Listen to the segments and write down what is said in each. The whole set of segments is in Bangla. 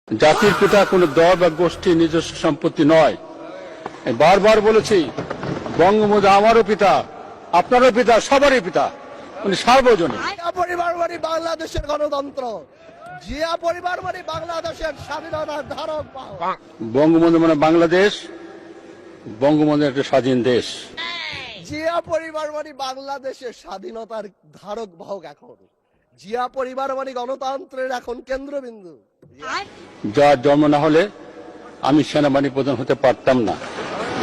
জাতির পিতা কোন দল বা গোষ্ঠীর নিজস্ব সম্পত্তি নয়। বারবার বলেছি, বঙ্গবন্ধু আমারও পিতা, আপনারও পিতা, সবারই পিতা, উনি সার্বজনীন। জিয়া পরিবার মানে বাংলাদেশের গণতন্ত্র, জিয়া পরিবার মানে বাংলাদেশের স্বাধীনতার ধারক বাহক। বঙ্গবন্ধু মানে বাংলাদেশ, বঙ্গবন্ধু একটা স্বাধীন দেশ। জিয়া পরিবার মানে বাংলাদেশের স্বাধীনতার ধারক বাহক। এখন জিয়া পরিবার মানে গণতন্ত্রের এখন কেন্দ্রবিন্দু। যার জন্ম না হলে আমি সেনাবাহিনী প্রধান হতে পারতাম না,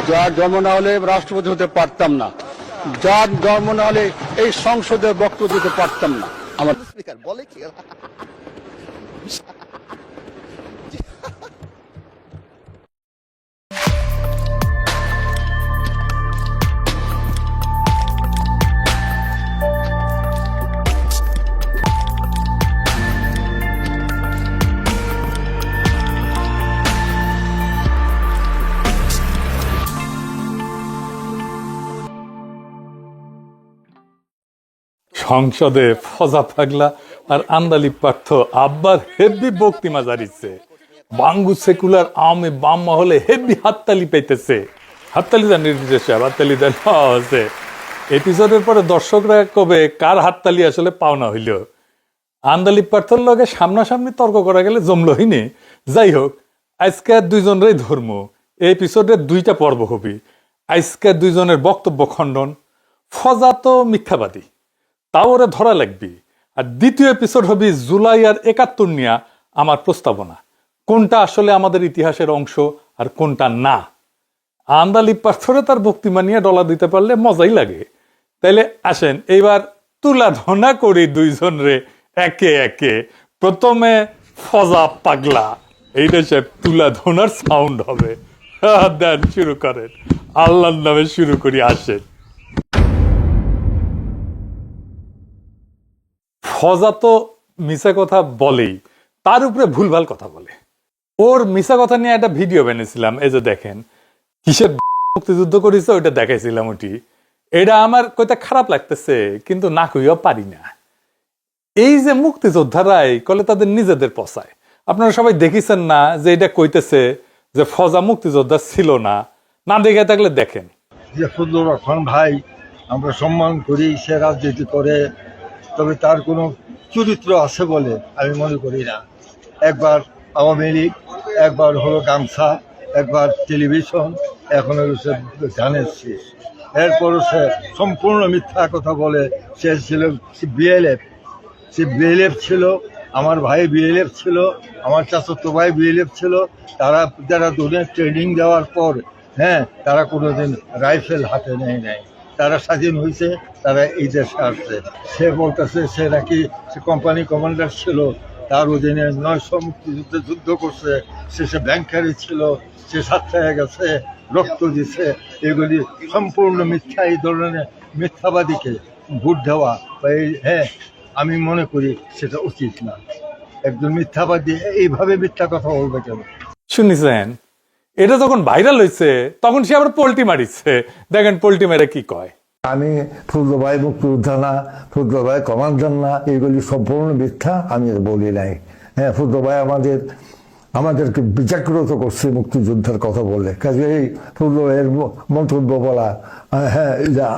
যার জন্ম না হলে রাষ্ট্রপতি হতে পারতাম না, যার জন্ম না হলে এই সংসদে বক্তব্য দিতে পারতাম না। আমার স্পিকার বলে কি সংসদে ফজা পাগলা আর আন্দালি পার্থ আব্বার হেভি বক্তিমা জারিছে। বাঙ্গু সেকুলার আওয়ামী বাম মহলে হেভি হাততালি পাইতেছে। হাততালি দেন সাহেব, হাততালি দেন আছে। এপিসোডের পরে দর্শকরা কবে কার হাততালি আসলে পাওনা হইল। আন্দালি পার্থর লগে সামনাসামনি তর্ক করা গেলে জমলো হইনি। যাই হোক, আজকে দুইজনেরই ধর্ম এই এপিসোডের দুইটা পর্ব হবি। আজকে দুইজনের বক্তব্য খণ্ডন। ফজা তো মিথ্যাবাদী, তাও ওরা ধরা লাগবে। আর দ্বিতীয় এপিসোড হবে জুলাই আর ৭১ নিয়ে আমার প্রস্তাবনা, কোনটা আসলে আমাদের ইতিহাসের অংশ আর কোনটা না। আন্দালি পাথরে তার বক্তিমা নিয়ে ডলা দিতে পারলে মজাই লাগে। তাইলে আসেন এইবার তুলা ধনা করি দুইজন রে একে একে। প্রথমে ফজা পাগলা, এইটা সে তুলা ধনার সাউন্ড হবে। দেন শুরু করেন, আল্লাহর নামে শুরু করি। আসেন। ফজা তো মিশা কথা বলেই, তার উপরে ভুলভাল কথা বলে। ওর মিশা কথা নিয়ে একটা ভিডিও বানিয়েছিলাম, এই যে দেখেন, কিসের মুক্তিযুদ্ধ করেছে ওইটা দেখাইছিলাম। ওটি এটা আমার কইতে খারাপ লাগতেছে, কিন্তু না কইও পারি না। এই যে মুক্তিযোদ্ধারাই কলে তাদের নিজেদের পচায়। আপনারা সবাই দেখিছেন না যে এটা কইতেছে যে ফজা মুক্তিযোদ্ধা ছিল না? না দেখে থাকলে দেখেন। যে ফজলুর রহমান ভাই আমরা সম্মান করি, সে রাজনীতি করে, তবে তার কোনো চরিত্র আছে বলে আমি মনে করি না। একবার আওয়ামী লীগ, একবার হলো গামছা, একবার টেলিভিশন, এখন হচ্ছে ধানের শীষ। এরপরও সে সম্পূর্ণ মিথ্যা কথা বলে। সে ছিল বিএলএফ, সে বিএলএফ ছিল, আমার ভাই বিএলএফ ছিল, আমার চাচাতো ভাই বিএলএফ ছিল। তারা যারা দুনিয়া ট্রেনিং দেওয়ার পর তারা কোনোদিন রাইফেল হাতে নেয় নাই। তারা স্বাধীন হয়েছে, তারা এই দেশে আসছে। সে বলতেছে সে নাকি সে কোম্পানি কমান্ডার ছিল, তার অধীনে ৯০০ মুক্তিযুদ্ধে যুদ্ধ করছে, সে ব্যাংকারি ছিল, সে সাতটায় গেছে, রক্ত দিছে। এগুলি সম্পূর্ণ মিথ্যা। এই ধরনের মিথ্যাবাদীকে ভোট দেওয়া বা আমি মনে করি সেটা উচিত না। একজন মিথ্যাবাদী এইভাবে মিথ্যা কথা বলবে কেন? শুনিছেন, এটা যখন ভাইরাল হয়েছে তখন সে আবার পোল্টি মারিছে। দেখেন পোল্টি মেরে কি কয়। আমি ফজলু ভাই মুক্তিযোদ্ধা না, ফজলু ভাই কমান্ডার না, এগুলি সম্পূর্ণ মিথ্যা। আমি বলি নাই। ফজলু ভাই আমাদেরকে বিজাগ্রত করছে মুক্তিযোদ্ধার কথা বলে। কাজে এই ফজলু ভাইয়ের মন্তব্য বলা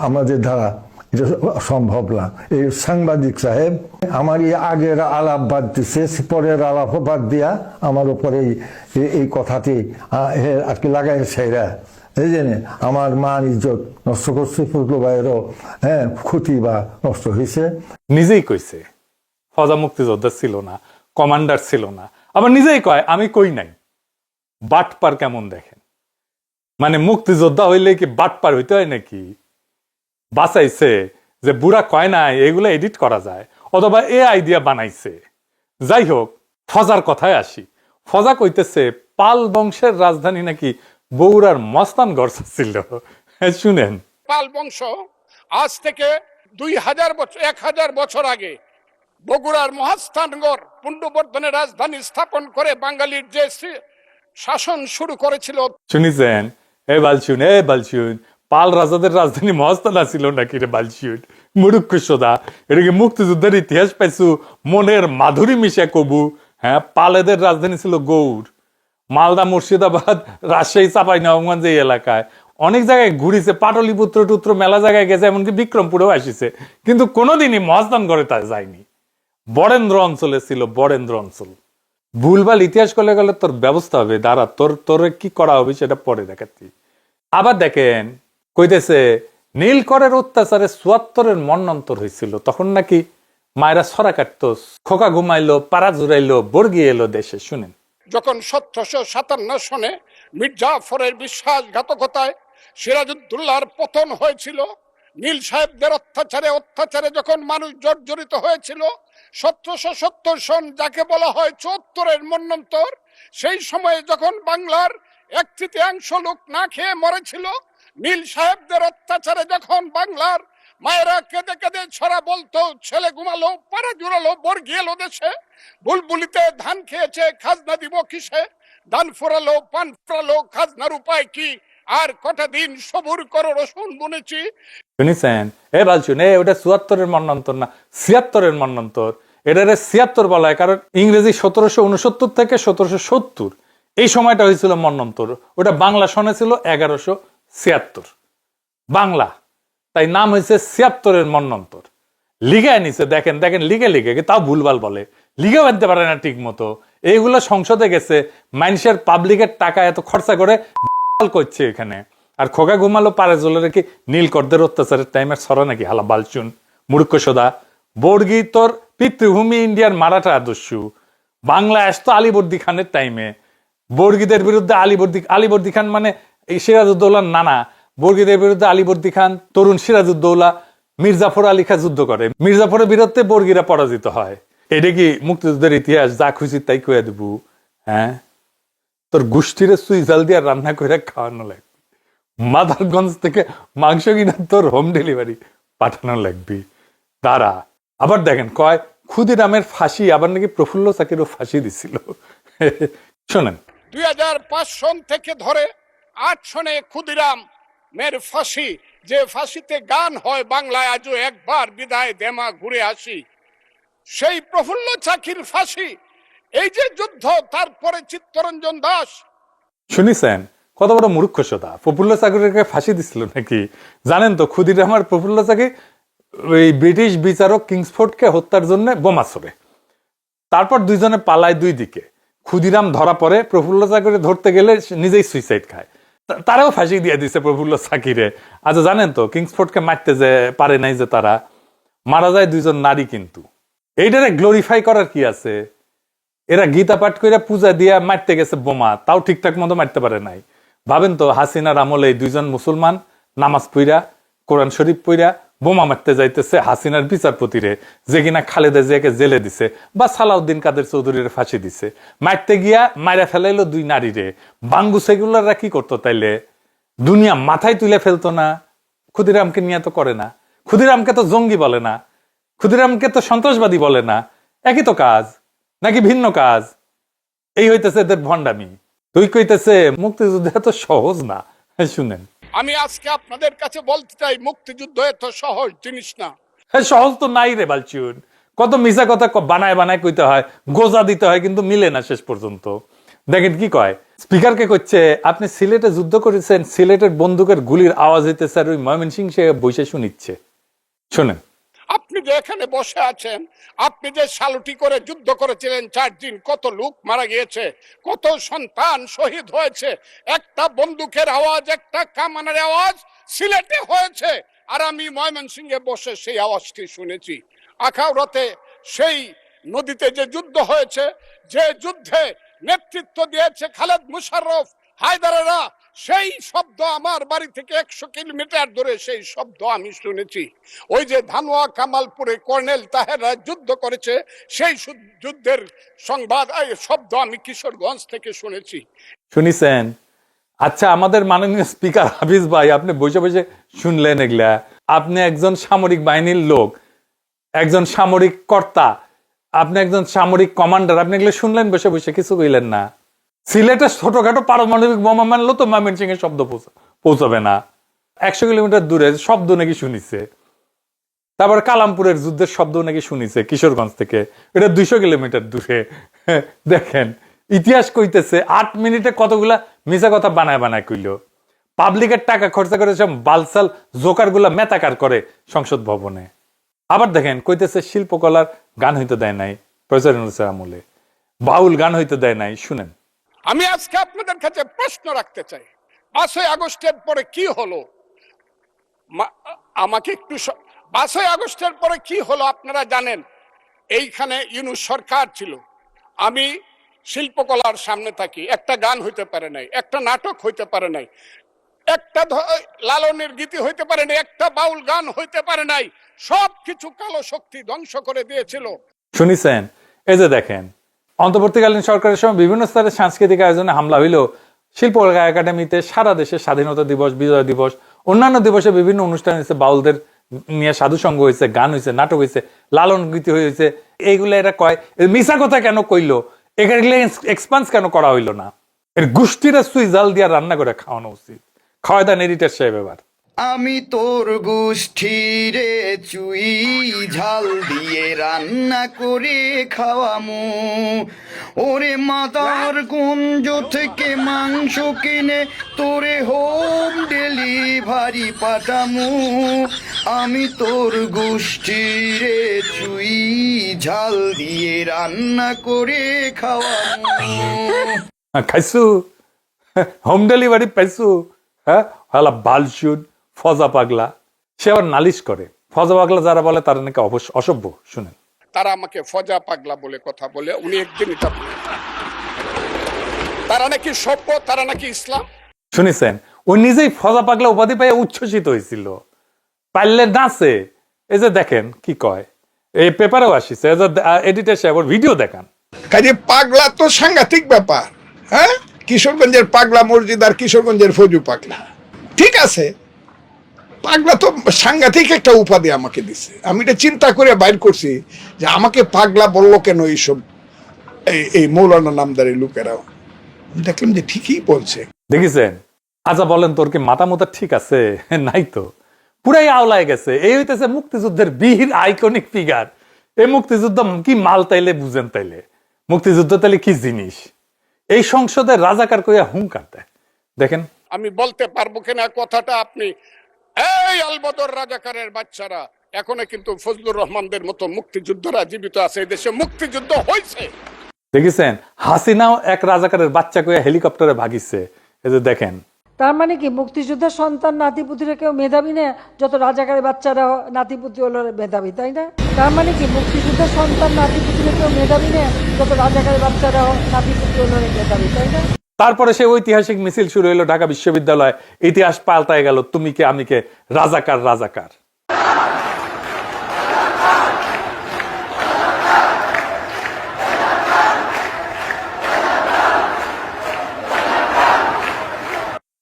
আমাদের দ্বারা এটা সম্ভব না। এই সাংবাদিক সাহেব আমার এই আগের আলাপ বাদ দিচ্ছে, পরের আলাপ বাদ দিয়া আমার উপরে এই কথাটি আর কি লাগাই সেরা এই জন্য আমার মান ইজ্জত নষ্ট করছে। ফজলু ভাইয়েরও ক্ষতি বা নষ্ট হয়েছে। নিজেই কইছে ফজা মুক্তিযোদ্ধা ছিল না, কমান্ডার ছিল না। আবার নিজেই কয় আমি কই নাই। বাটপার কেমন দেখেন। মানে মুক্তিযোদ্ধা হইলে কি বাটপার হইতে হয় নাকি? বাঁচাইছে যে বুড়া কয় নাই, এগুলো এডিট করা যায়, অথবা এ আইডিয়া বানাইছে। যাই হোক, ফজার কথায় আসি। ফজা কইতেছে পাল বংশের রাজধানী নাকি বগুড়ার মস্তানগড় ছিল। শুনেন। পাল বংশ আজ থেকে ২০০০ বছর ১০০০ বছর আগে বগুড়ার মহাস্থানগড় পুণ্ড্রবর্ধনের রাজধানী স্থাপন করে বাঙালির যে শাসন শুরু করেছিল। শুনিছেন? এ বালচুন, পাল রাজাদের রাজধানী মহাস্থানা ছিল নাকি রে বালচুন? মুরুক্ষ সোদা, এটা কি মুক্তিযুদ্ধের ইতিহাস পাইছু? মনের মাধুরী মিশা কবু হ্যাঁ, পালেদের রাজধানী ছিল গৌড়। মালদা, মুর্শিদাবাদ, রাজশাহী, চাঁপাইনবাবগঞ্জ এই এলাকায় অনেক জায়গায় ঘুরিছে, পাটলিপুত্র টুত্র মেলা জায়গায় গেছে, এমনকি বিক্রমপুরেও আসিছে, কিন্তু কোনোদিনই মহাস্থানগড়ে তা যায়নি। বরেন্দ্র অঞ্চলে ছিল, বরেন্দ্র অঞ্চল। ভুলভাল ইতিহাস করলে গেলে তোর ব্যবস্থা হবে, দাঁড়া, তোর কি করা হবে সেটা পরে দেখাচ্ছি। আবার দেখেন কইতেছে নীলকরের অত্যাচারে ৭৪-এর মন্বন্তর হয়েছিল, তখন নাকি মায়েরা ছড়া কাটতো, খোকা ঘুমাইলো, পাড়া জুড়াইলো, বর্গি এলো দেশে। শুনেন, যখন ১৭৫৭ সনে মির্জাফরের বিশ্বাসঘাতকতায় সিরাজউদ্দৌলার পতন হয়েছিল, নীল সাহেবদের অত্যাচারে যখন মানুষ জর্জরিত হয়েছিল, ১৭৭০ সন যাকে বলা হয় ৭৪-এর মন্বন্তর, সেই সময়ে যখন বাংলার ১/৩ লোক না খেয়ে মরেছিল, নীল সাহেবদের অত্যাচারে যখন বাংলার মায়েরা কেঁদে কেঁদে ছড়া বলতো, ছেলে ঘুমালো, পাড়া জুড়ালো, বর্গি এলো দেশে, বুলবুলিতে ধান খেয়েছে, খাজনা দিব কিসে, ধান ফোরালো, পান ফোরালো, খাজনার উপায় কি, আর কটা দিন সবুর করো রসুন বুনেছি। শুনেছেন? বালছুন, ওটা ৭৪-এর মন্বন্তর না, ৭৬-এর মন্বন্তর। এটারে ৭৬ বলা হয় কারণ ইংরেজি ১৭৬৯ থেকে ১৭৭০ এই সময়টা হয়েছিল মন্বন্তর। ওটা বাংলা সনে ছিল ১১৭৬ বাংলা, তাই নাম হয়েছে ৭৬-এর মন্বন্তর। লিগায় নিছে, দেখেন লিগে তাও ভুলভাল বলে, লিগে বানতে পারে না ঠিক মতো। এইগুলো সংসদে গেছে, মানুষের পাবলিকের টাকা এত খরচা করে করছে এখানে। আর খোকা ঘুমালো পারে জলে রেখে নীলকরদের অত্যাচারের টাইমের ছড়া নাকি হালা বালচুন মূর্খ সোদা। বর্গি তোর পিতৃভূমি ইন্ডিয়ার মারাঠা আদর্শু, বাংলা আসতো আলীবর্দী খানের টাইমে। বর্গীদের বিরুদ্ধে আলীবর্দী খান মানে এই সিরাজউদ্দৌলার নানা, বর্গীদের বিরুদ্ধে আলীবর্দী খান, তরুণ সিরাজউদ্দৌলা, মির্জাফর আলী খা যুদ্ধ করে, মির্জাফরের বিরুদ্ধে বর্গীরা পরাজিত হয়। এটা কি মুক্তিযুদ্ধের ইতিহাস? যা খুশি তাই কয়ে দেব। হ্যাঁ, তোর গোষ্ঠীরে সুই জাল দিয়ে রান্না করে খাওয়ানো লাগবে, মাদারগঞ্জ থেকে মাংস কিনা তোর হোম ডেলিভারি পাঠানো লাগবে। তারা আবার দেখেন কয় ক্ষুদিরামের ফাঁসি, আবার নাকি প্রফুল্ল চাকিরও ফাঁসি দিছিল। শোনেন, ২০০৫ সন থেকে ধরে ৮ সনে ক্ষুদিরাম মের ফাঁসি, যে ফাঁসিতে গান হয় বাংলায় আজও একবার বিদায় দেমা ঘুরে আসি, সেই প্রফুল্ল চাকির ফাঁসি, এই যে যুদ্ধ, তারপরে চিত্তরঞ্জন দাস। শুনিছেন কত বড় মূর্খ সোদা? প্রফুল্ল চাকিকে ফাঁসি দিছিল নাকি? জানেন তো ক্ষুদিরাম আর প্রফুল্ল চাকি ওই ব্রিটিশ বিচারক কিংসফোর্ডকে হত্যার জন্য বোমা ছোড়ে, তারপর দুইজনে পালায় দুই দিকে। ক্ষুদিরাম ধরা পড়ে, প্রফুল্ল চাকিরে ধরতে গেলে নিজেই সুইসাইড খায়, তারাও ফাঁসি দিয়ে দিছে প্রফুল্ল চাকিরে। আচ্ছা জানেন তো কিংসফোর্ডকে মারতে যে পারে নাই, যে তারা মারা যায় দুইজন নারী, কিন্তু এইটারে গ্লোরিফাই করার কি আছে? এরা গীতা পাঠ করে পূজা দিয়া মারতে গেছে বোমা, তাও ঠিকঠাক মতো মারতে পারে নাই। ভাবেন তো হাসিনার আমলে এই দুইজন মুসলমান নামাজ পইরা কোরআন শরীফ পইরা বোমা মারতে যাইতেছে হাসিনার বিচারপতিরে, যে কিনা খালেদা জিয়াকে জেলে দিছে, বা সালাউদ্দিন কাদের চৌধুরীর ফাঁসি দিছে। মারতে গিয়া মাইরা ফেলাইলো দুই নারীরে। বাঙ্গু সেগুলাররা কি করতো তাইলে? দুনিয়া মাথায় তুলে ফেলতো না? ক্ষুদিরামকে নিয়ে তো করে না, ক্ষুদিরামকে তো জঙ্গি বলে না, ক্ষুদিরামকে তো সন্ত্রাসবাদী বলে না। একই তো কাজ নাকি ভিন্ন কাজ? এই হইতেছে এদের ভণ্ডামি। তুই কইতেছে মুক্তিযুদ্ধ এত সহজ না। শুনেন, আমি আজকে আপনাদের কাছে বলতে চাই, মুক্তিযুদ্ধ এত সহজ জিনিস না। হ্যাঁ, সহজ তো নাই রে বালচুন। কত মিছা কথা বানায় কইতে হয়, গোজা দিতে হয়, কিন্তু মিলে না শেষ পর্যন্ত। দেখেন কি কয়, স্পিকারকে কইছে আপনি সিলেটে যুদ্ধ করেছেন, সিলেটের বন্দুকের গুলির আওয়াজ হইতেছে, আর ওই ময়মনসিংহ সে বসে শুনিচ্ছে। শোনেন, আপনি যে এখানে বসে আছেন, আপনি যে সালুটি করে যুদ্ধ করেছিলেন ৪ দিন, কত লোক মারা গিয়েছে, কত সন্তান শহীদ হয়েছে, একটা বন্দুকের আওয়াজ, একটা কামানের আওয়াজ সিলেটে হয়েছে, আর আমি ময়মনসিংহে বসে সেই আওয়াজটি শুনেছি। আখাউড়াতে সেই নদীতে যে যুদ্ধ হয়েছে, যে যুদ্ধে নেতৃত্ব দিয়েছে খালেদ মুশাররফ, হায়দারেরা, সেই শব্দ আমার বাড়ি থেকে ১০০ কিলোমিটার দূরে, সেই শব্দ আমি শুনেছি। ওই যে ধানোয়া কামালপুরে কর্নেল তাহেররা যুদ্ধ করেছে, সেই যুদ্ধের সংবাদ শব্দ আমি কিশোরগঞ্জ থেকে শুনেছি। শুনিছেন? আচ্ছা, আমাদের মাননীয় স্পিকার হাফিজ ভাই, আপনি বসে বসে শুনলেন এগুলা? আপনি একজন সামরিক বাহিনীর লোক, একজন সামরিক কর্তা, আপনি একজন সামরিক কমান্ডার, আপনি এগুলো শুনলেন বসে বসে, কিছু কইলেন না। সিলেটের ছোটখাটো পারমাণবিক বোমা মানলো তো ময়মনসিংহের শব্দ পৌঁছাবে না। ১০০ কিলোমিটার দূরে শব্দ নাকি শুনিছে। তারপর কালামপুরের যুদ্ধের শব্দ নাকি শুনিছে কিশোরগঞ্জ থেকে, এটা 200 কিলোমিটার দূরে। দেখেন ইতিহাস কইতেছে 8 মিনিটে কতগুলা মিছা কথা বানায় বানায় কইল। পাবলিকের টাকা খরচা করে সব বালসাল জোকার গুলা মেতাকার করে সংসদ ভবনে। আবার দেখেন কইতেছে শিল্পকলার গান হইতে দেয় নাই প্রফেসর ইউনূসের আমলে, বাউল গান হইতে দেয় নাই। শুনেন, আমি আজকে আপনাদের কাছে প্রশ্ন রাখতে চাই, 5ই আগস্টের পরে কি হলো? আমাকে একটু 5ই আগস্টের পরে কি হলো আপনারা জানেন? এইখানে ইউনূস সরকার ছিল, আমি শিল্পকলার সামনে থাকি, একটা গান হইতে পারে নাই, একটা নাটক হইতে পারে নাই, একটা লালনের গীতি হইতে পারে নাই, একটা বাউল গান হইতে পারে নাই, সবকিছু কালো শক্তি ধ্বংস করে দিয়েছিল। শুনিছেন? এই যে দেখেন অন্তর্বর্তীকালীন সরকারের সময় বিভিন্ন স্তরে সাংস্কৃতিক আয়োজনে হামলা হইল, শিল্পকলা একাডেমিতে সারা দেশে স্বাধীনতা দিবস, বিজয় দিবস, অন্যান্য দিবসে বিভিন্ন অনুষ্ঠান হয়েছে, বাউলদের নিয়ে সাধু সঙ্গ হয়েছে, গান হয়েছে, নাটক হয়েছে, লালন গীতি হয়েছে। এইগুলো এরা কয় মিছা কথা কেন কইলো, এগুলো এক্সপান্স কেন করা হইলো না? এর গোষ্ঠীরা সুই জাল দিয়া রান্না করে খাওয়ানো উচিত। খাওয়া দেন এডিটর সাহেব এবার। আমি তোর গোষ্ঠীরে চুই ঝাল দিয়ে রান্না করে খাওয়ামু, ওরে মাদার গঞ্জ থেকে মাংস কিনে তোরে হোম ডেলিভারি পাঠামু, আমি তোর গোষ্ঠীরে চুই ঝাল দিয়ে রান্না করে খাওয়ামু। খাইছু? Home delivery পাইছু? হ্যাঁ, হালা বালশুন ফজা পাগলা। সে আবার নালিশ করে। ফজা পাগলা যারা বলে তারা নাকি অসভ্য। শুনেন, তারা আমাকে ফজা পাগলা বলে কথা বলে, উনি একদিন এটা তারা নাকি সভ্য, তারা নাকি ইসলাম। শুনেছেন? ও নিজেই ফজা পাগলা উপাধি পেয়ে উচ্ছ্বসিত হয়েছিল, পারলে নাচে। এই যে দেখেন কি কয়, এই পেপারেও আসিছে, এডিটর সাহেব ভিডিও দেখান। কাজে পাগলা তো সাংঘাতিক ব্যাপার। হ্যাঁ, কিশোরগঞ্জের পাগলা মসজিদ আর কিশোরগঞ্জের ফজু পাগলা, ঠিক আছে, পাগলা তো সাংঘাতিক একটা উপাধি আমাকে দিছে। আমি এটা চিন্তা করে বাইর করছি যে আমাকে পাগলা বললো কেন এইসব এই মৌলানা নামদারি লোকেরাও। দেখলাম যে ঠিকই বলছে। দেখেছেন? আচ্ছা বলেন, তোর কি মাথা মোতা ঠিক আছে? নাই তো, পুরাই আওলায় গেছে। এই হইতেছে মুক্তিযুদ্ধের বীর আইকনিক ফিগার। এই মুক্তিযুদ্ধ কি মাল তাইলে বুঝেন তাইলে? মুক্তিযুদ্ধ তাইলে কি জিনিস? এই সংসদে রাজাকার কইয়া হুঙ্কার দেয়। দেখেন, আমি বলতে পারবো কিনা কথাটা আপনি, এই আলবদর রাজাকারের বাচ্চারা, এখনো কিন্তু ফজলুর রহমানদের মতো মুক্তিযোদ্ধারা জীবিত আছে। এই দেশে মুক্তিযুদ্ধ হয়েছে। দেখেছেন? হাসিনাও এক রাজাকারের বাচ্চা কইয়া হেলিকপ্টারে ভাগিছে। এই যে দেখেন, তার মানে কি মুক্তিযুদ্ধের সন্তান নাতিপুতিরা কেউ মেধাবী না, যত রাজাকারের বাচ্চারা নাতিপুতি হলো মেধাবী, তাই না? তার মানে কি মুক্তিযুদ্ধের সন্তান নাতিপুতিরা কেউ মেধাবী না, যত রাজাকারের বাচ্চারা নাতিপুতি হলো মেধাবী, তাই না? তারপরে সে ঐতিহাসিক মিছিল শুরু হলো ঢাকা বিশ্ববিদ্যালয়। ইতিহাস পাল্টায় গেল, তুমি কে আমি কে, রাজাকার রাজাকার।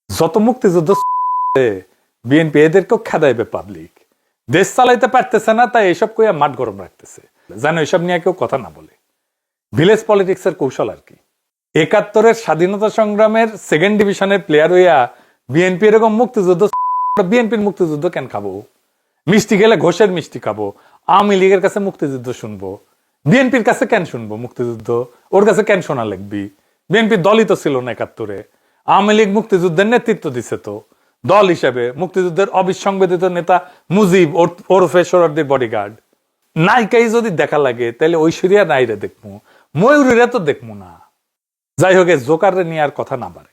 যত মুক্তিযুদ্ধ বিএনপি এদেরকেও খেদাইবে পাবলিক। দেশ চালাইতে পারতেছে না, তাই এইসব কইয়া মাঠ গরম রাখতেছে, যেন এইসব নিয়ে কেউ কথা না বলে। ভিলেজ পলিটিক্স এর কৌশল আর কি। 71-এর স্বাধীনতা সংগ্রামের সেকেন্ড ডিভিশনের প্লেয়ার হইয়া বিএনপি এরকম মুক্তিযুদ্ধ, বিএনপির মুক্তিযুদ্ধ কেন খাবো? মিষ্টি গেলে ঘোষের মিষ্টি খাবো। আওয়ামী লীগের কাছে মুক্তিযুদ্ধ শুনবো, বিএনপির কাছে কেন শুনবো মুক্তিযুদ্ধ? ওর কাছে কেন শোনা লাগবি? বিএনপি দলই তো ছিল না 71-এ। আওয়ামী লীগ মুক্তিযুদ্ধের নেতৃত্ব দিছে তো দল হিসেবে। মুক্তিযুদ্ধের অবিসংবেদিত নেতা মুজিব ওরফে সোহরাওয়ার্দীর বডিগার্ড। নায়িকাই যদি দেখা লাগে তাহলে ঐশ্বরিয়া রাইরে দেখবো, ময়ূরীরা তো দেখবো না। যাই হোক, জোকাররে নিয়ে আর কথা না বাড়ে।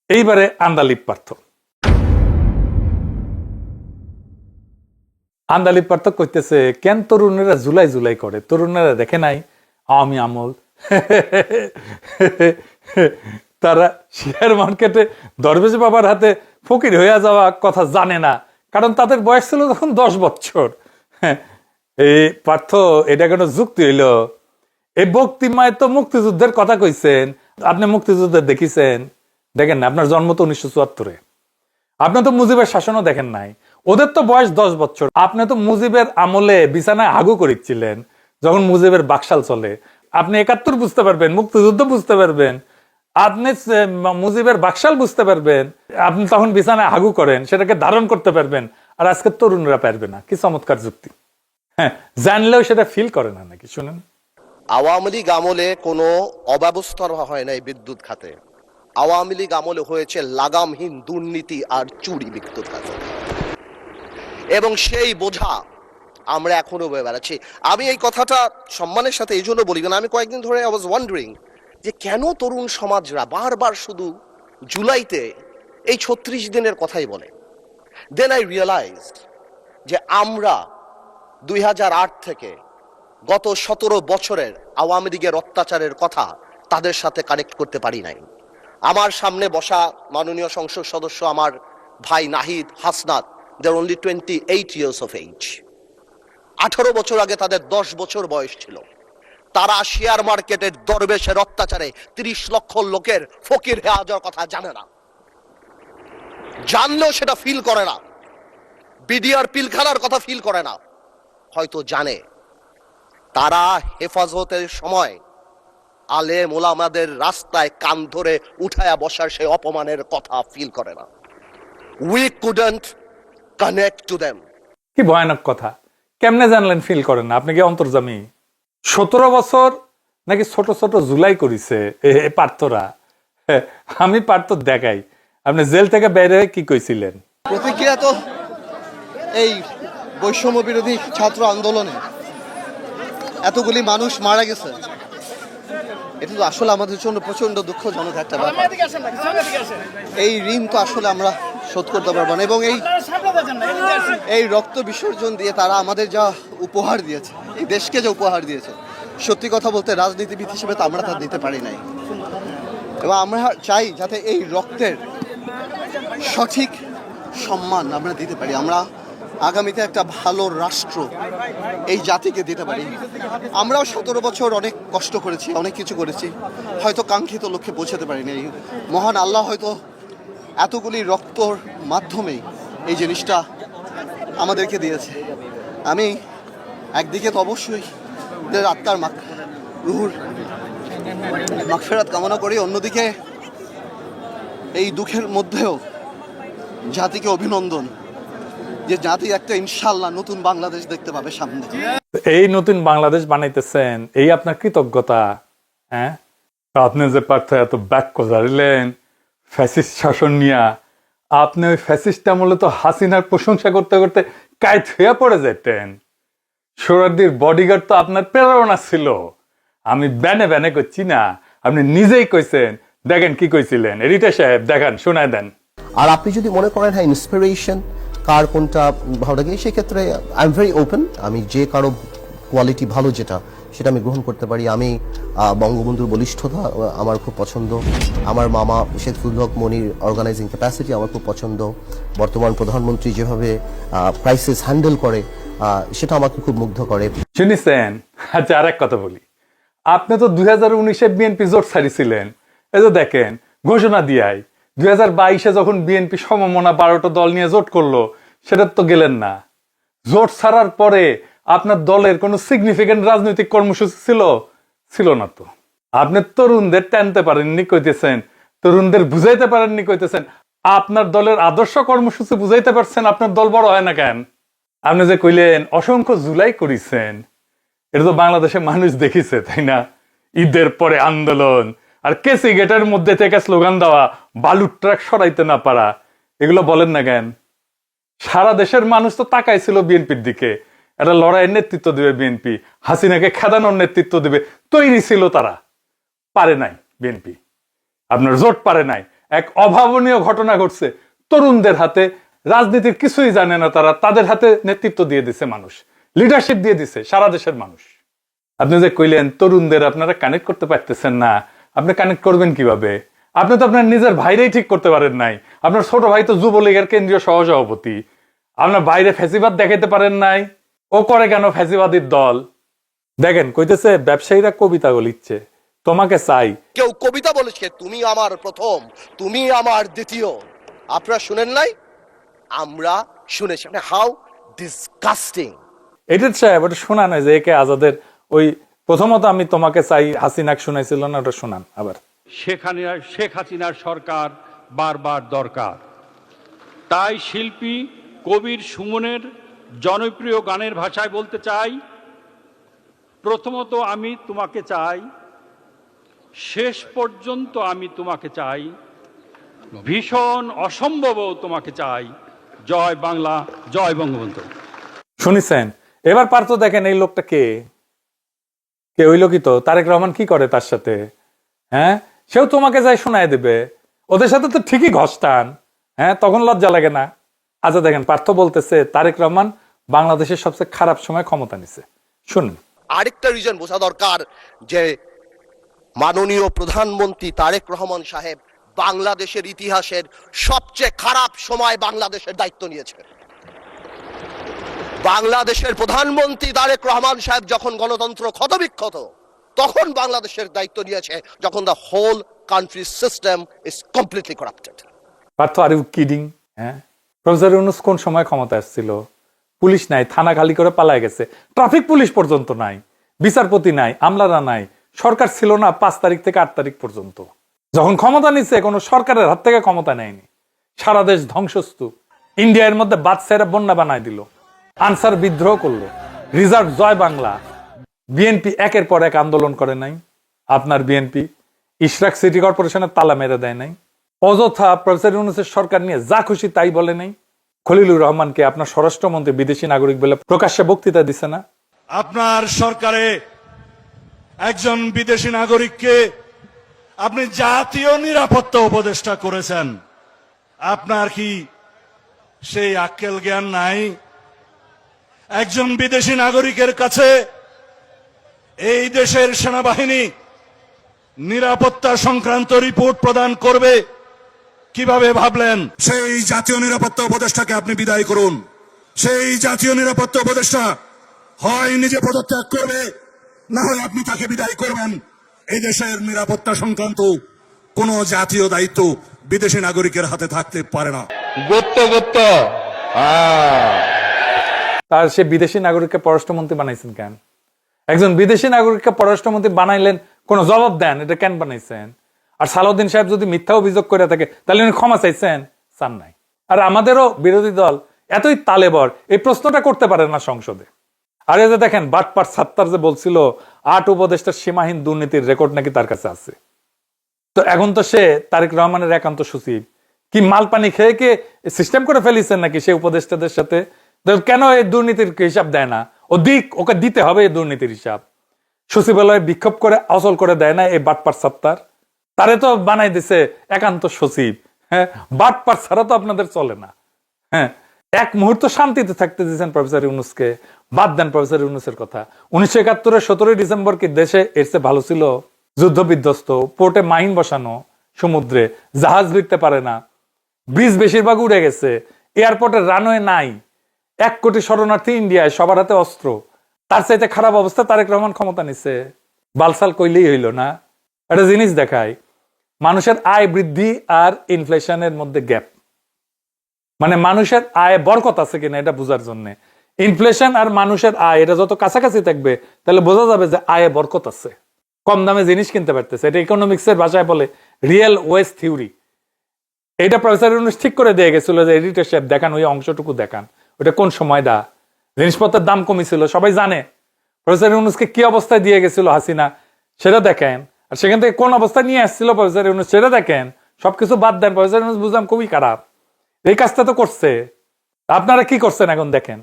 এইবারে আন্দালিপ পার্থ। আন্দালিপ পার্থ কইতেছে কেন তরুণেরা জুলাই জুলাই করে, তরুণেরা দেখে নাই আওয়ামী আমল। তারা শেয়ার মার্কেটে দরবেশ বাবার হাতে ফকির হইয়া যাওয়া কথা জানে না, কারণ তাদের বয়স ছিল তখন 10 বছর। এই পার্থ, এটা কেন যুক্তি হইল? এই বক্তিমায় তো মুক্তিযুদ্ধের কথা কইছেন। আপনি মুক্তিযুদ্ধের দেখিছেন? দেখেন না, আপনার জন্ম তো 1974-এ। আপনি তো মুজিবের শাসনও দেখেন নাই। ওদের তো বয়স 10 বছর। আপনি তো মুজিবের আমলে বিছানায় হাগু করেছিলেন যখন মুজিবের বাকশাল চলে। আপনি 71 বুঝতে পারবেন, মুক্তিযুদ্ধ বুঝতে পারবেন, আপনি মুজিবের বাকশাল বুঝতে পারবেন। আপনি তখন বিছানায় হাগু করেন, সেটাকে ধারণ করতে পারবেন। আর আজকে তরুণরা পারবে না। কি চমৎকার যুক্তি! হ্যাঁ, জানলেও সেটা ফিল করে না নাকি? শুনেন, আওয়ামী লীগ আমলে কোনো অব্যবস্থা হয় নাই বিদ্যুৎ খাতে। আওয়ামী লীগ আমলে হয়েছে লাগামহীন দুর্নীতি আর চুরি বিদ্যুৎ খাতে, এবং সেই বোঝা আমরা এখনো বয়ে বেড়াচ্ছি। আমি এই কথাটা সম্মানের সাথে এই জন্য বলি, কারণ আমি কয়েকদিন ধরে আই ওয়াজ ওয়ান্ডারিং যে কেন তরুণ সমাজরা বারবার শুধু জুলাইতে এই 36 দিনের কথাই বলে। দেন আই রিয়েলাইজড যে আমরা 2008 থেকে গত 17 বছরের আওয়ামী লীগের অত্যাচারের কথা তাদের সাথে কানেক্ট করতে পারি নাই। আমার সামনে বসা মাননীয় সংসদ সদস্য আমার ভাই নাহিদ, হাসনাত, দে আর অনলি 28 years of age। 18 বছর আগে তাদের 10 বছর বয়স ছিল। তারা শেয়ার মার্কেটের দরবেশের অত্যাচারে 30 লক্ষ লোকের ফকির হয়ে যাওয়ার কথা জানে না, জানলেও সেটা ফিল করে না। বিডিআর পিলখানার কথা ফিল করে না, হয়তো জানে। তারা হেফাজতের সময় আলেম ওলামাদের রাস্তায় কান ধরে উঠায়া বসার সেই অপমানের কথা ফিল করে না। We couldn't connect to them. কি ভয়ানক কথা! কেমনে জানলেন ফিল করেন না? আপনি কি অন্তর্জামী? 17 বছর নাকি ছোট ছোট জুলাই করিছে পার্থরা? আমি পার্থ দেখাই, আপনি জেল থেকে বের হয়ে কি কইছিলেন? প্রতিক্রিয়া তো এই বৈষম্য বিরোধী ছাত্র আন্দোলনে এতগুলি মানুষ মারা গেছে, এটা তো আসলে আমাদের জন্য প্রচন্ড দুঃখজনক একটা ব্যাপার। এই ঋণ তো আসলে আমরা শোধ করতে পারবো না, এবং এই রক্ত বিসর্জন দিয়ে তারা আমাদের যা উপহার দিয়েছে, এই দেশকে যে উপহার দিয়েছে, সত্যি কথা বলতে রাজনীতিবিদ হিসেবে তো আমরা তা দিতে পারি নাই। এবং আমরা চাই যাতে এই রক্তের সঠিক সম্মান আমরা দিতে পারি, আমরা আগামীতে একটা ভালো রাষ্ট্র এই জাতিকে দিতে পারি। আমরাও 17 বছর অনেক কষ্ট করেছি, অনেক কিছু করেছি, হয়তো কাঙ্ক্ষিত লক্ষ্যে পৌঁছাতে পারিনি। মহান আল্লাহ হয়তো এতগুলি রক্তর মাধ্যমেই এই জিনিসটা আমাদেরকে দিয়েছে। আমি একদিকে তো অবশ্যই আত্মার রুহুর মাগফিরাত কামনা করি, অন্যদিকে এই দুঃখের মধ্যেও জাতিকে অভিনন্দন যে জাতি একটা ইনশাআল্লাহ নতুন বাংলাদেশ দেখতে পাবে সামনে। এই নতুন বাংলাদেশ বানাইতেছেন, এই আপনার কৃতজ্ঞতা। হ্যাঁ, আপনি যে পার্থ এত বাক্য জারিলেন ফ্যাসিস্ট শাসন নিয়া, আপনি ওই ফ্যাসিস্ট আমলে তো হাসিনার প্রশংসা করতে করতে কায়ত হয়ে পড়ে যেতেন। সোহরাওয়ার্দীর বডিগার্ড তো আপনার প্রেরণা ছিল। আমি ব্যানে ব্যানে করছি না, আপনি নিজেই কইছেন। দেখেন কি কইছিলেন, এডিটর সাহেব দেখান, শোনায় দেন। আর আপনি যদি মনে করেন হ্যাঁ ইন্সপিরেশন কার কোনটা ভালো লাগে, সেক্ষেত্রে আই এম ভেরি ওপেন। আমি যে কারো কোয়ালিটি ভালো যেটা সেটা আমি গ্রহণ করতে পারি। আমি বঙ্গবন্ধুর বলিষ্ঠতা আমার খুব পছন্দ, আমার মামা শেখ ফজলুল হক মনির অর্গানাইজিং ক্যাপাসিটি আমার খুব পছন্দ, বর্তমান প্রধানমন্ত্রী যেভাবে ক্রাইসিস হ্যান্ডেল করে সেটা আমাকে খুব মুগ্ধ করে। শুনেছেন? আচ্ছা, আর এক কথা বলি, আপনি তো 2019-এ বিএনপি জোট ছাড়িয়েছিলেন। এই যে দেখেন ঘোষণা দিয়াই 2022-এ যখন বিএনপি সমমনা 12টা দল নিয়ে জোট করলো, সেটা তো গেলেন না। জোট ছাড়ার পরে আপনার দলের কোনো সিগনিফিকেন্ট রাজনৈতিক কর্মসূচি ছিল না। তো আপনি তরুণদের টানতে পারেননি কইতেছেন, তরুণদের বুঝাইতে পারেননি কইতেছেন। আপনার দলের আদর্শ কর্মসূচি বুঝাইতে পারছেন, আপনার দল বড় হয় না কেন? আপনি যে কইলেন অসংখ্য জুলাই করিছেন, এটা তো বাংলাদেশের মানুষ দেখিছে, তাই না? ঈদের পরে আন্দোলন আর কেসি গেটের মধ্যে থেকে স্লোগান দেওয়া, বালুর ট্রাক সরাইতে না পারা, এগুলো বলেন না কেন? সারা দেশের মানুষ তো তাকাইছিল বিএনপির দিকে, একটা লড়াইয়ের নেতৃত্ব দিবে বিএনপি, হাসিনাকে খেদানোর নেতৃত্ব দিবে, তৈরি ছিল তারা। পারে নাই বিএনপি, আপনার জোট পারে নাই। এক অভাবনীয় ঘটনা ঘটছে, তরুণদের হাতে, রাজনীতির কিছুই জানে না তারা, তাদের হাতে নেতৃত্ব দিয়ে দিছে মানুষ, লিডারশিপ দিয়ে দিছে সারা দেশের মানুষ। আপনি যে কইলেন তরুণদের আপনারা কানেক্ট করতে পারতেছেন না, আপনি কানেক্ট করবেন কিভাবে? আপনি তো আপনার নিজের ভাইরাই ঠিক করতে পারেন নাই। আপনার ছোট ভাই তো যুবলীগের কেন্দ্রীয় সহসভাপতি, আপনার বাইরে ফ্যাসিবাদ দেখাইতে পারেন নাই। ও করে কেন ফ্যাসিবাদীর দল? দেখেন কইতেছে ব্যবসায়ীরা কবিতা লিখছে, তোমাকে চাই। কেউ কবিতা বলেছে তুমি আমার প্রথম, তুমি আমার দ্বিতীয়। আপনারা শুনেন নাই? আমরা শুনেছি। How disgusting! এডিট সাহেব, ওটা শোনা নাই যে একে আজাদের ওই প্রথমত আমি তোমাকে চাই হাসিনাক শুনাইছিল না, ওটা শোনান আবার। শেখ হাসিনার সরকার বারবার দরকার, তাই শিল্পী কবির সুমনের জনপ্রিয় গানের ভাষায় বলতে চাই, প্রথমত আমি তোমাকে চাই, শেষ পর্যন্ত আমি তোমাকে চাই, ভীষণ অসম্ভবও তোমাকে চাই। জয় বাংলা, জয় বঙ্গবন্ধু। শুনেছেন? এবার পারতো দেখেন এই লোকটা কে কে ওই লোকই তো। তারেক রহমান কি করে তার সাথে? হ্যাঁ, সেও তোমাকে যাই শোনায় দেবে। ওদের সাথে তো ঠিকই ঘষ্টান। হ্যাঁ, তখন লজ্জা লাগে না? আচ্ছা দেখেন, পার্থ বলতেছে তারেক রহমান বাংলাদেশের সবচেয়ে খারাপ সময় ক্ষমতা নিছে। শুনুন। আরেকটা রিজন বোঝা দরকার যে মাননীয় প্রধানমন্ত্রী তারেক রহমান সাহেব বাংলাদেশের ইতিহাসের সবচেয়ে খারাপ সময় বাংলাদেশের দায়িত্ব নিয়েছে। বাংলাদেশের প্রধানমন্ত্রী তারেক রহমান সাহেব যখন গণতন্ত্র ক্ষতবিক্ষত, তখন বাংলাদেশের দায়িত্ব নিয়েছে, যখন the whole country system is completely corrupted. Partha, are you kidding? হ্যাঁ, প্রফেসর ইউনূস কোন সময় ক্ষমতা আসছিল? পুলিশ নাই, থানা খালি করে পালায় গেছে, ট্রাফিক পুলিশ পর্যন্ত নাই, বিচারপতি নাই, আমলারা নাই, সরকার ছিল না 5 তারিখ থেকে 8 তারিখ পর্যন্ত। যখন ক্ষমতা নিচ্ছে কোনো সরকারের হাত থেকে ক্ষমতা নেয়নি। সারা দেশ ধ্বংসস্তূপ। ইন্ডিয়ার মধ্যে বাদশাহেরা বন্যা বানায় দিল, আনসার বিদ্রোহ করলো, রিজার্ভ জয় বাংলা। বিএনপি একের পর এক আন্দোলন করে নাই। আপনার বিএনপি ইশরাক সিটি কর্পোরেশনের তালা মেরে দেয় নাই। অযথা প্রফেসর ইউনূসের সরকার নিয়ে যা খুশি তাই বলে নাই। খলিলুর রহমানকে আপনার স্বরাষ্ট্রমন্ত্রী বিদেশি নাগরিক বলে প্রকাশ্যে বক্তৃতা দিছে না? আপনার সরকারে একজন বিদেশি নাগরিককে আপনি জাতীয় নিরাপত্তা উপদেষ্টা করেছেন। আপনার কি সেই আক্কেল জ্ঞান নাই? একজন বিদেশি নাগরিকের কাছে এই দেশের সেনাবাহিনী নিরাপত্তা সংক্রান্ত রিপোর্ট প্রদান করবে কিভাবে ভাবলেন? সেই জাতীয় নিরাপত্তা উপদেষ্টাকে আপনি বিদায় করুন। সেই জাতীয় নিরাপত্তা উপদেষ্টা হয় নিজে পদত্যাগ করবে, না হয় আপনি তাকে বিদায় করবেন। এই দেশের নিরাপত্তা সংক্রান্ত কোন জাতীয় দায়িত্ব বিদেশি নাগরিকের হাতে থাকতে পারে না। তার সে বিদেশি নাগরিককে পররাষ্ট্রমন্ত্রী বানাইছেন কেন? একজন বিদেশি নাগরিককে পররাষ্ট্রমন্ত্রী বানাইলেন, কোন জবাব দেন এটা কেন বানাইছেন? আর সালাউদ্দিন সাহেব যদি মিথ্যা অভিযোগ করে থাকে তাহলে উনি ক্ষমা চাইছেন? চান নাই। আর আমাদেরও বিরোধী দল এতই তালেবর, এই প্রশ্নটা করতে পারে না সংসদে। আর এই যে দেখেন বাটপার সাত্তার যে বলছিল 8 উপদেষ্টার সীমাহীন দুর্নীতির রেকর্ড নাকি তার কাছে আছে। তো এখন তো সে তারেক রহমানের একান্ত সচিব। কি মাল পানি খেয়ে কে সিস্টেম করে ফেলিছেন নাকি সেই উপদেষ্টাদের সাথে? কেন এই দুর্নীতির হিসাব দেয় না? ওকে দিতে হবে এই দুর্নীতির হিসাব। সচিবালয়ে বিক্ষোভ করে অচল করে দেয় না এই বাটপার সাত্তার? তারে তো বানাই দিছে একান্ত সচিব। হ্যাঁ, বাটপার ছাড়া তো আপনাদের চলে না। হ্যাঁ, এক মুহূর্ত শান্তিতে থাকতে দিয়েছেন প্রফেসর ইউনূসকে। বাদ দেন প্রফেসর ইউনূসের কথা। 1971-এর 17 ডিসেম্বর কি দেশে এর চেয়ে ভালো ছিল? যুদ্ধ বিধ্বস্ত, পোর্টে মাইন বসানো, সমুদ্রে জাহাজ ভিড়তে পারে না, ব্রিজ বেশিরভাগ উড়ে গেছে, এয়ারপোর্টের রানওয়ে নাই, 1 কোটি শরণার্থী ইন্ডিয়ায়, সবার হাতে অস্ত্র। তার চাইতে খারাপ অবস্থা তারেক রহমান ক্ষমতা নিছে। বালসাল কইলেই হইল না। একটা জিনিস দেখায়, মানুষের আয় বৃদ্ধি আর ইনফ্লেশনের মধ্যে গ্যাপ। মানে মানুষের আয় বরকত আছে কিনা এটা বোঝার জন্য ইনফ্লেশন আর মানুষের আয় এটা যত কাছাকাছি থাকবে তাহলে বোঝা যাবে যে আয়ে বরকত আছে, কম দামে জিনিস কিনতে পারতেছে। এটা ইকোনমিক্সের ভাষায় বলে রিয়েল ওয়েজ থিওরি। এটা প্রফেসর ইউনূস ঠিক করে দিয়ে গেছিল যে এডিটর সাহেব দেখান, ওই অংশটুকু দেখান, ওটা কোন সময় দা জিনিসপত্রের দাম কমেছিল সবাই জানে। প্রফেসর ইউনূসকে কি অবস্থায় দিয়ে গেছিল হাসিনা সেটা দেখেন, আর সেখান থেকে কোন অবস্থায় নিয়ে আসছিল প্রফেসর ইউনূস সেটা দেখেন। সবকিছু বাদ দেন, প্রফেসর ইউনূস বুঝলাম খুবই খারাপ, এই কাজটা তো করছে। আপনারা কি করছেন এখন দেখেন।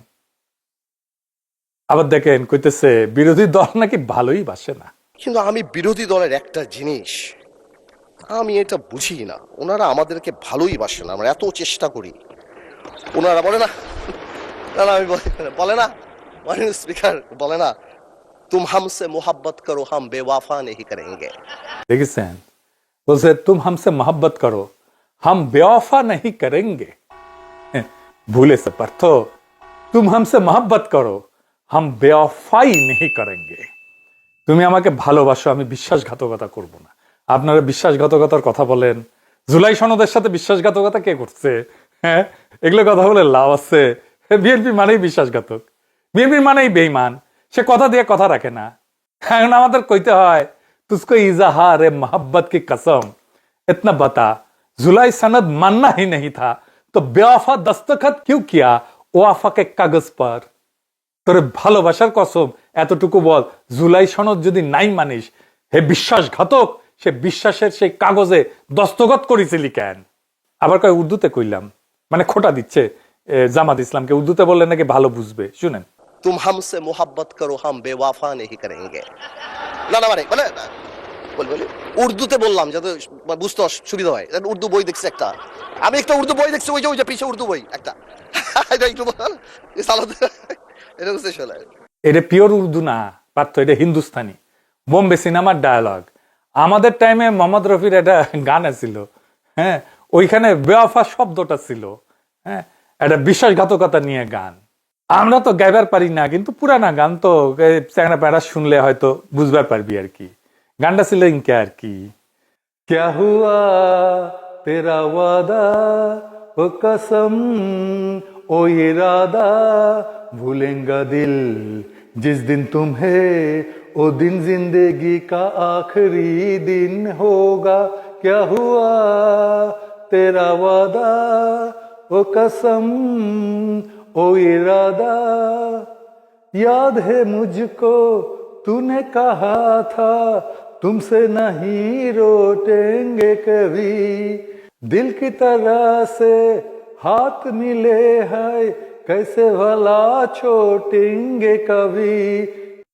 আবার দেখেন কইতেছে বিরোধী দল নাকি ভালোই বাসে না। কিন্তু আমি বিরোধী দলের একটা জিনিস আমি এটা বুঝি না, ওনারা আমাদেরকে ভালোই বাসে না, আমরা এত চেষ্টা করি। ওনারা বলে না, আমি বলে না মাননীয় স্পিকার বলে না, তুম হামসে মোহাব্বত করো হাম বেওয়াফা নেহি করেঙ্গে। দেখেছেন, বলছে তুম হামসে মোহাব্বত করো হাম বেওয়াফা নেহি করেঙ্গে। ভুলেছে পার্থ, তুম হামসে মোহাব্বত করো হাম বেওয়াফাই নেহি করেঙ্গে। তুমি আমাকে ভালোবাসো, আমি বিশ্বাসঘাতকতা করব না। আপনারা বিশ্বাসঘাতকতার কথা বলেন, জুলাই সনদের সাথে বিশ্বাসঘাতকতা কে করছে? হ্যাঁ, এগুলো কথা বলে লাভ আছে? বিএনপি মানেই বিশ্বাসঘাতক, বিএনপি মানেই বেঈমান, সে কথা দিয়ে কথা রাখে না। এখন আমাদের কইতে হয় তুঝকো ইজাহার মোহব্বত কি কসম इतना बता जुलाई सनद मानना ही नहीं था तो बेवफा दस्तखत क्यों किया ও আফাকে কাগজ পার, তোর ভালোবাসার কসম এতটুকু বল, জুলাই সনদ যদি নাই মানিস, হে বিশ্বাসঘাতক, সে বিশ্বাসের সেই কাগজে দস্তখত করেছিলি কেন? আবার কয় উর্দুতে কইলাম, মানে খোটা দিচ্ছে জামাত ইসলামকে, উর্দুতে বললে নাকি ভালো বুঝবে। শুনেন, तुम हमसे मोहब्बत करो हम बेवफा नहीं करेंगे। না না মানে মানে বলি উর্দুতে বললাম যাতে বুঝতে সুবিধা হয়। উর্দু বই দেখছি একটা, আমি একটা উর্দু বই দেখছি, ওই যে পিছে উর্দু বই একটা, এটা একটু বল এটা বুঝতে শোনা। এটা পিওর উর্দু না পার্থ, এটা হিন্দুস্তানি, বোম্বে সিনেমার ডায়ালগ। আমাদের টাইমে মোহাম্মদ রফির একটা গান ছিল, হ্যাঁ, ওইখানে বেওয়াফা শব্দটা ছিল, হ্যাঁ, একটা বিশ্বাসঘাতকতা নিয়ে গান। আমরা তো গাইবার পারি না, কিন্তু পুরানা গান তো চ্যাংড়া প্যাঁড়া শুনলে হয়তো বুঝবার পারবি আর কি। গানটা ছিল ইনকে আর কি, ক্যা হুয়া তেরা ওয়াদা ও কসম ও ইরাদা ভুলেঙ্গা দিল जिस दिन तुम्हें ओ दिन जिंदगी का आखिरी दिन होगा, क्या हुआ तेरा वादा ओ कसम ओ इरादा, याद है मुझको तूने कहा था तुमसे नहीं रोटेंगे कभी, दिल की तरह से हाथ मिले हैं कैसे भला छोटेंगे कभी,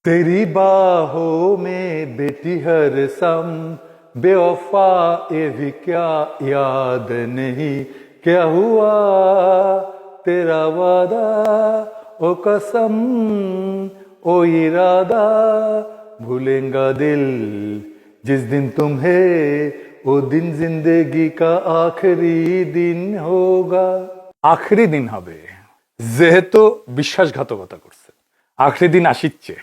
तेरी बाहों में बेटी हर सम बेवफा ये भी क्या याद नहीं, क्या हुआ तेरा वादा ओ कसम ओ इरादा भूलेंगा दिल जिस दिन तुम्हें वो दिन जिंदगी का आखिरी दिन होगा। आखिरी दिन হবে, যেহেতু বিশ্বাসঘাতকতা করছে, আখরি দিন আসিচ্ছে।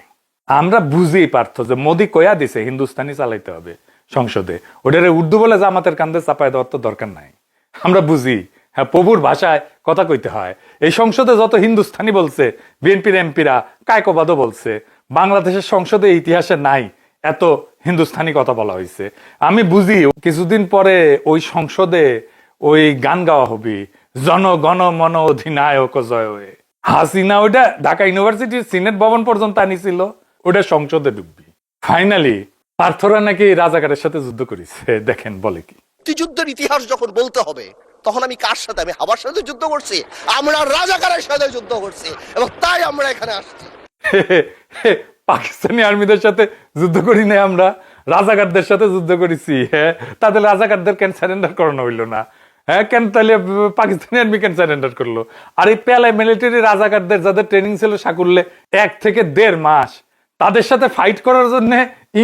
আমরা বুঝি পার্থ যে মোদি কয়া দিছে হিন্দুস্তানি চালাইতে হবে সংসদে, ওটারে উর্দু বলে জামাতের কান্দে চাপায় দেওয়ার তো দরকার নাই। আমরা বুঝি, হ্যাঁ, প্রভুর ভাষায় কথা কইতে হয়। এই সংসদে যত হিন্দুস্তানি বলছে, বিএনপির এমপিরা কায়কবাদও বলছে, বাংলাদেশের সংসদে ইতিহাসে নাই এত হিন্দুস্তানি কথা বলা হয়েছে। আমি বুঝি কিছুদিন পরে ওই সংসদে ওই গান গাওয়া হবে, জনগণ মন অধিনায়ক জয় হয়ে। হাসিনা ওইটা ঢাকা ইউনিভার্সিটির সিনেট ভবন পর্যন্ত আনিছিল, ওটা সংসদে ডুববি। ফাইনালি পার্থরা নাকি রাজাকারের সাথে যুদ্ধ করেছে, দেখেন বলে কি। যুদ্ধের ইতিহাস যখন বলতে হবে তখন আমি কার সাথে, আমি হাবার সাথে যুদ্ধ করছি, আমরা রাজাকারের সাথে যুদ্ধ করছি, এবং তাই আমরা এখানে আসছি। পাকিস্তানি আর্মিদের সাথে যুদ্ধ করি না, আমরা রাজাকারদের সাথে যুদ্ধ করেছি। হ্যাঁ, তাদের রাজাকারদের কেন সারেন্ডার করানো হইলো না? হ্যাঁ, কেন তাহলে পাকিস্তানি আর্মি কেন সারেন্ডার করলো? আর এই পেলায় মিলিটারি রাজাকারদের যাদের ট্রেনিং ছিল সাকুল্যে 1 থেকে 1.5 মাস, তাদের সাথে ফাইট করার জন্য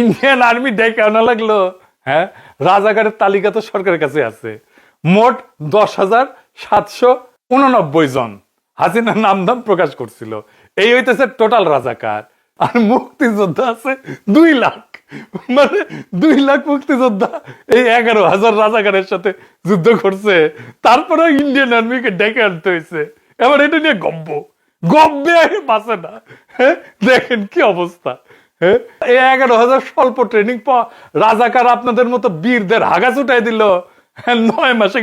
ইন্ডিয়ান আর্মি ডেকে আনা লাগলো। হ্যাঁ, রাজাকারের তালিকা তো সরকারের কাছে আছে, মোট 10,789 জন হাসিনার নামধাম প্রকাশ করছিল। এই হইতেছে টোটাল রাজাকার। আর মুক্তিযোদ্ধা আছে 2 লাখ, মানে 2 লাখ মুক্তিযোদ্ধা এই 11,000 রাজাকারের সাথে যুদ্ধ করছে। তারপরে ইন্ডিয়ান আর্মিকে ডেকে আনতে হয়েছে। এবার এটা নিয়ে গব্বে বাঁচে না। হ্যাঁ, দেখেন কি অবস্থা। হ্যাঁ, এই 11,000 স্বল্প ট্রেনিং পাওয়া রাজাকার আপনাদের মতো বীরদের হাগা ছুটাই দিল। 9 মাসে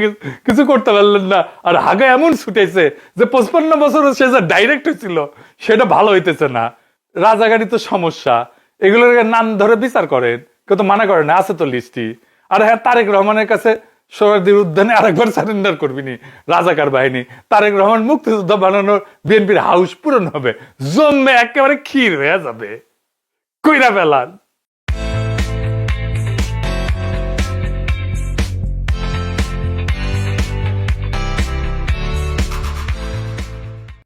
কিছু করতে পারলেন না, আর হাগা এমন ছুটাইছে যে 55 বছর সে যা ডাইরেক্ট হয়েছিল সেটা ভালো হইতেছে না। রাজাগাড়ি তো সমস্যা, এগুলোর নাম ধরে বিচার করেন, কেউ তো মানা করে না, আছে তো লিস্টি। আর হ্যাঁ, তারেক রহমানের কাছে সোহরাওয়ার্দীর উদ্যানে আরেকবার সারেন্ডার করবিনি রাজাকার বাহিনী। তারেক রহমান মুক্তিযোদ্ধা বানানোর বিএনপির হাউস পূরণ হবে, জমে একেবারে ক্ষীর হয়ে যাবে। কইরা ফেলান।